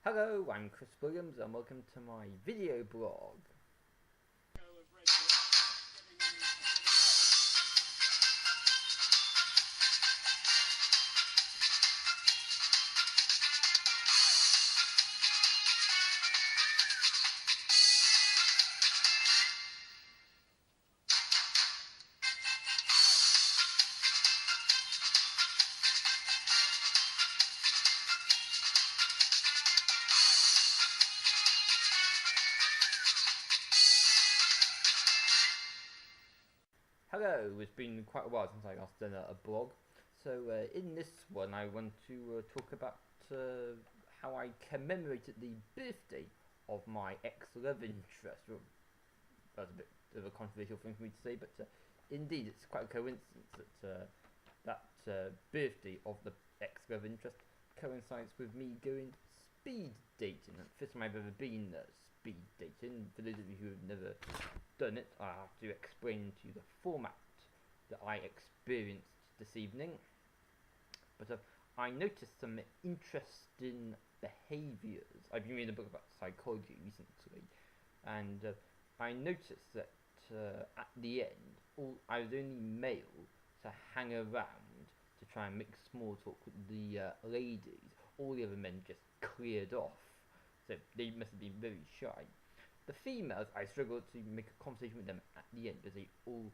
Hello, I'm Chris Williams and welcome to my video blog. Hello, it's been quite a while since I last done a blog. So in this one I want to talk about how I commemorated the birthday of my ex-love interest. Well, that's a bit of a controversial thing for me to say, but indeed it's quite a coincidence that birthday of the ex-love interest coincides with me going speed dating. The first time I've ever been speed dating. For those of you who have never done it, I have to explain to you the format that I experienced this evening. But I noticed some interesting behaviours. I've been reading a book about psychology recently, and I noticed that at the end, I was the only male to hang around to try and make small talk with the ladies. All the other men just cleared off, so they must have been very shy. The females, I struggled to make a conversation with them at the end because they all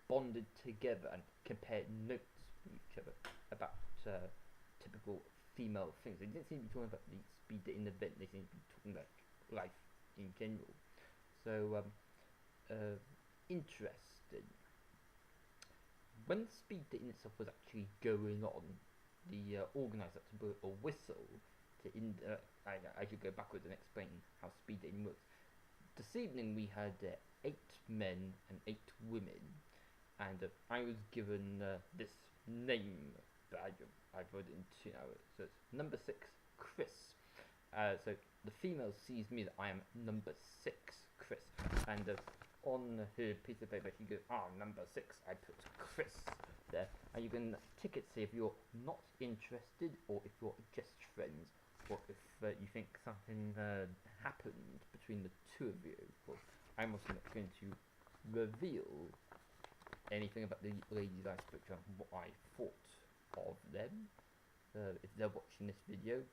bonded together and compared notes with each other about typical female things. They didn't seem to be talking about the speed dating event, they seemed to be talking about life in general. So, interesting. When speed dating itself was actually going on, the organiser had to blow a whistle to I should go backwards and explain how speed dating works. This evening we had 8 men and 8 women, and I was given this name badge. I've wrote it in 2 hours, so it's number 6, Chris. So the female sees me that I am number 6, Chris, and on her piece of paper she goes, number 6, I put Chris there, and you can tick it, say if you're not interested or if you're just friends, or if you think something happened between the two of you. Well, I'm also not going to reveal anything about the ladies I spoke to and what I thought of them. If they're watching this video,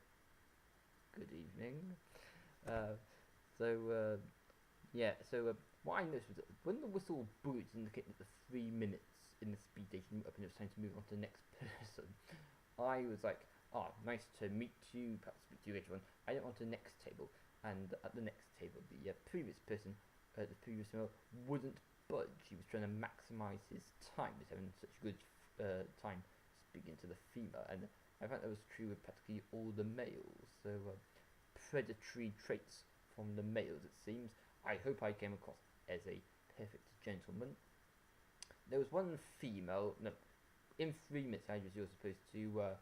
good evening. So what I noticed was that when the whistle blew, it indicated that the 3 minutes in the speed dating up and it was time to move on to the next person. I was like, nice to meet you, perhaps speak to you later on. I went on to the next table, and at the next table, the previous person, the previous male, wouldn't budge. He was trying to maximise his time. He was having such good time speaking to the female, and I found that was true with practically all the males. So predatory traits from the males, it seems. I hope I came across as a perfect gentleman. There was one female. No, in 3 minutes, I was supposed to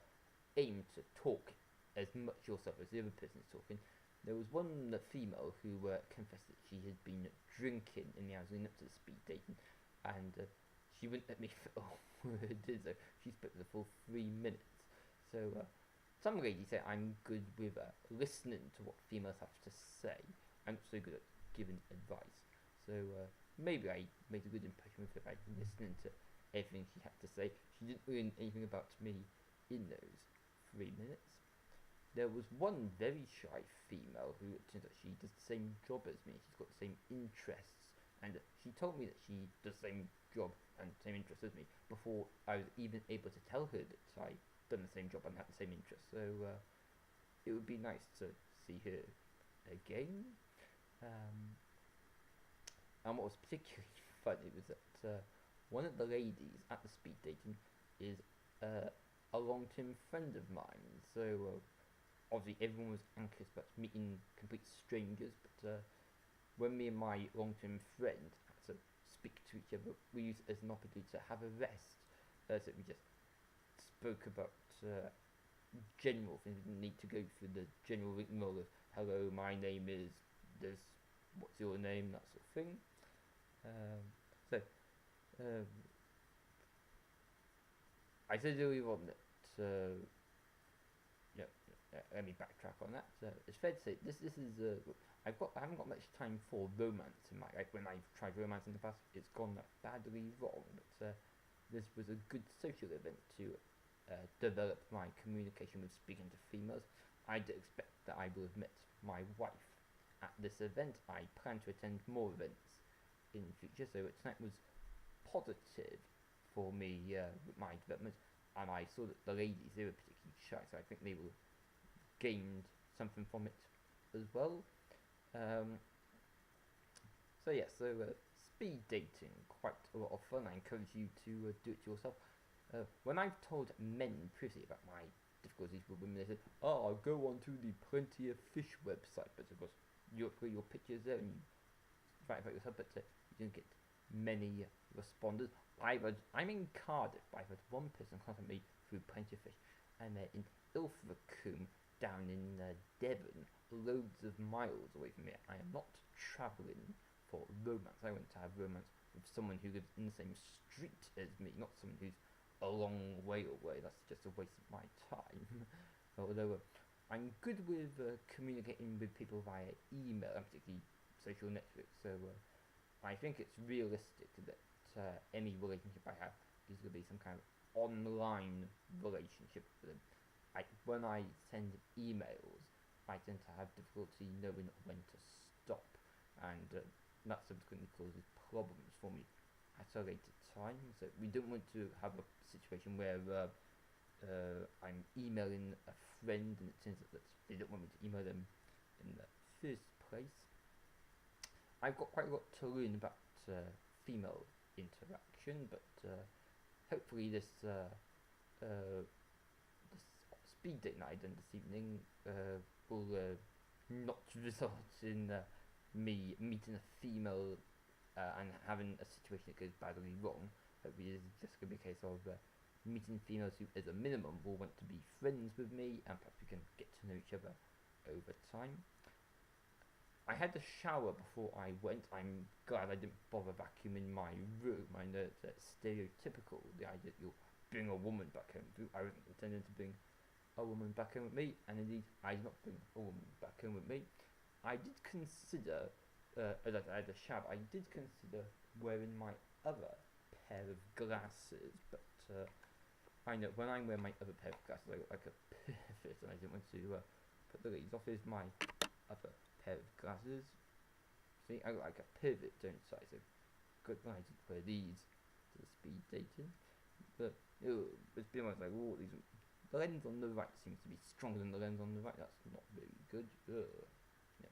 aim to talk as much yourself as the other person is talking. There was one female who confessed that she had been drinking in the hours leading up to the speed dating, and she wouldn't let me fit all words, so she spoke for the full 3 minutes. So some ladies say I'm good with listening to what females have to say. I'm not so good at giving advice. So maybe I made a good impression with her by listening to everything she had to say. She didn't learn anything about me in those 3 minutes. There was one very shy female who, it turns out, she does the same job as me. She's got the same interests, and she told me that she does the same job and same interests as me before I was even able to tell her that I'd done the same job and had the same interests. So it would be nice to see her again. And what was particularly funny was that one of the ladies at the speed dating is a long-term friend of mine. So obviously everyone was anxious about meeting complete strangers, but when me and my long-term friend had to speak to each other, we used it as an opportunity to have a rest. So we just spoke about general things. We didn't need to go through the general rigmarole of hello, my name is this, what's your name, that sort of thing. I said earlier on that let me backtrack on that. It's fair to say this is I haven't got much time for romance in my life. When I've tried romance in the past, it's gone badly wrong. But this was a good social event to develop my communication with speaking to females. I did expect that I would have met my wife at this event. I plan to attend more events in the future, so tonight was positive for me with my development. And I saw that the ladies, they were particularly shy, so I think they will gained something from it as well. So yeah, speed dating, quite a lot of fun. I encourage you to do it yourself. When I've told men previously about my difficulties with women, they said, "Oh, I'll go onto the Plenty of Fish website," but of course you put your pictures there and you write about yourself, but you didn't get many responders. I'm in Cardiff, but I've had one person contact me through Plenty of Fish, and they're in Ilfracombe, down in Devon, loads of miles away from me. I am not travelling for romance. I want to have romance with someone who lives in the same street as me, not someone who's a long way away. That's just a waste of my time. Although I'm good with communicating with people via email, and particularly social networks, so I think it's realistic that any relationship I have is going to be some kind of online relationship with them. When I send emails, I tend to have difficulty knowing when to stop, and that subsequently causes problems for me at a later time. So we don't want to have a situation where I'm emailing a friend and it turns out that they don't want me to email them in the first place. I've got quite a lot to learn about female interaction, but hopefully this speed date night done this evening will not result in me meeting a female and having a situation that goes badly wrong. Hopefully it's just going to be a case of meeting females who, as a minimum, will want to be friends with me, and perhaps we can get to know each other over time. I had a shower before I went. I'm glad I didn't bother vacuuming my room. I know it's stereotypical, the idea that you'll bring a woman back home. I wasn't intending to bring a woman back home with me, and indeed I did not bring a woman back home with me. I did consider, as I had a shower, I did consider wearing my other pair of glasses, but I know when I wear my other pair of glasses I look like a pervert, and I didn't want to put the ladies off. Here's my other pair of glasses. See, I look like a pervert, don't I? So good when I didn't wear these to the speed dating. But it's been like, oh, the lens on the right seems to be stronger than the lens on the right. That's not very good. Yeah.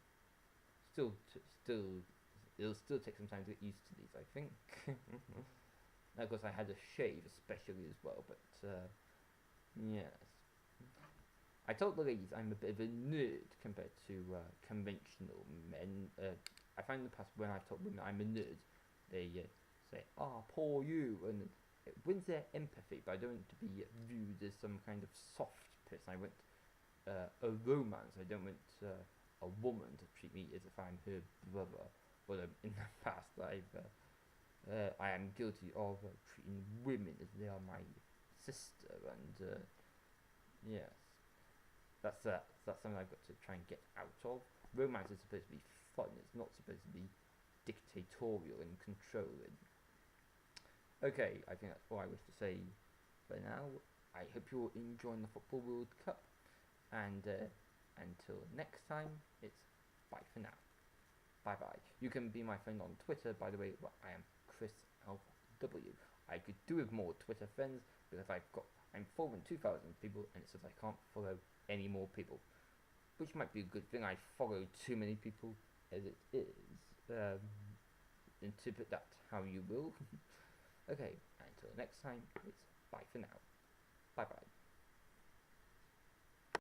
Still, it'll still take some time to get used to these, I think. Now, of course, I had a shave especially as well, but yes. I told the ladies I'm a bit of a nerd compared to conventional men. I find in the past when I've told women I'm a nerd, they say, "Ah, poor you," and it wins their empathy, but I don't want to be viewed as some kind of soft person. I want a romance. I don't want a woman to treat me as if I'm her brother. Well, in the past, I am guilty of treating women as they are my sister, and yes, that's something I've got to try and get out of. Romance is supposed to be fun. It's not supposed to be dictatorial and controlling. Okay, I think that's all I wish to say for now. I hope you're enjoying the Football World Cup, and until next time, it's bye for now. Bye bye. You can be my friend on Twitter, by the way. Well, I am Mrchrisalf2004. I could do with more Twitter friends because I'm following 2,000 people, and it says I can't follow any more people, which might be a good thing. I follow too many people as it is. Interpret that how you will. Okay, until next time, it's bye for now. Bye bye.